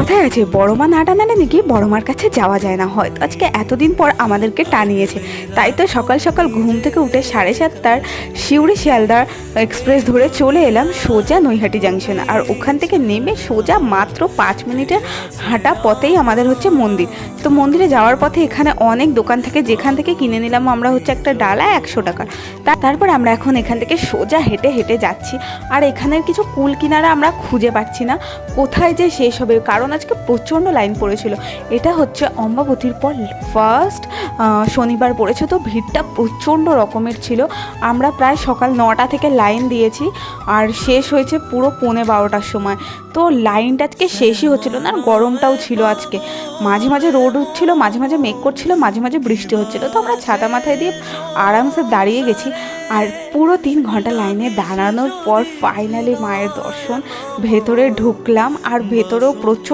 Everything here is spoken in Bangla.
কথায় আছে বড় মা না টানালে নাকি বড় মার কাছে যাওয়া যায় না। হয়তো আজকে এতদিন পর আমাদেরকে টানিয়েছে। তাই তো সকাল সকাল ঘুম থেকে উঠে 7:30টার সিউড়ি শিয়ালদা এক্সপ্রেস ধরে চলে এলাম সোজা নৈহাটি জাংশন। আর ওখান থেকে নেমে সোজা মাত্র 5 মিনিটের হাঁটা পথেই আমাদের হচ্ছে মন্দির। তো মন্দিরে যাওয়ার পথে এখানে অনেক দোকান থেকে, যেখান থেকে কিনে নিলাম আমরা হচ্ছে একটা ডালা 100 টাকা। তারপর আমরা এখন এখান থেকে সোজা হেঁটে হেঁটে যাচ্ছি। আর এখানের কিছু কুল কিনারা আমরা খুঁজে পাচ্ছি না কোথায় যে শেষ হবে, কারণ আজকে প্রচণ্ড লাইন পড়েছিল। এটা হচ্ছে অম্বাবতীর পর ফার্স্ট শনিবার পড়েছে, তো ভিড়টা প্রচণ্ড রকমের ছিল। আমরা প্রায় সকাল 9টা থেকে লাইন দিয়েছি আর শেষ হয়েছে পুরো 11:15টার সময়। তো লাইনটা আজকে শেষই হচ্ছিল না। আর গরমটাও ছিল আজকে, মাঝে মাঝে রোদ উঠছিল, মাঝে মাঝে মেঘ করছিল, মাঝে মাঝে বৃষ্টি হচ্ছিল। তো আমরা ছাতা মাথায় দিয়ে আরামসে দাঁড়িয়ে গেছি। আর পুরো 3 ঘন্টা লাইনে দাঁড়ানোর পর ফাইনালি মায়ের দর্শন, ভেতরে ঢুকলাম। আর ভেতরেও প্রচুর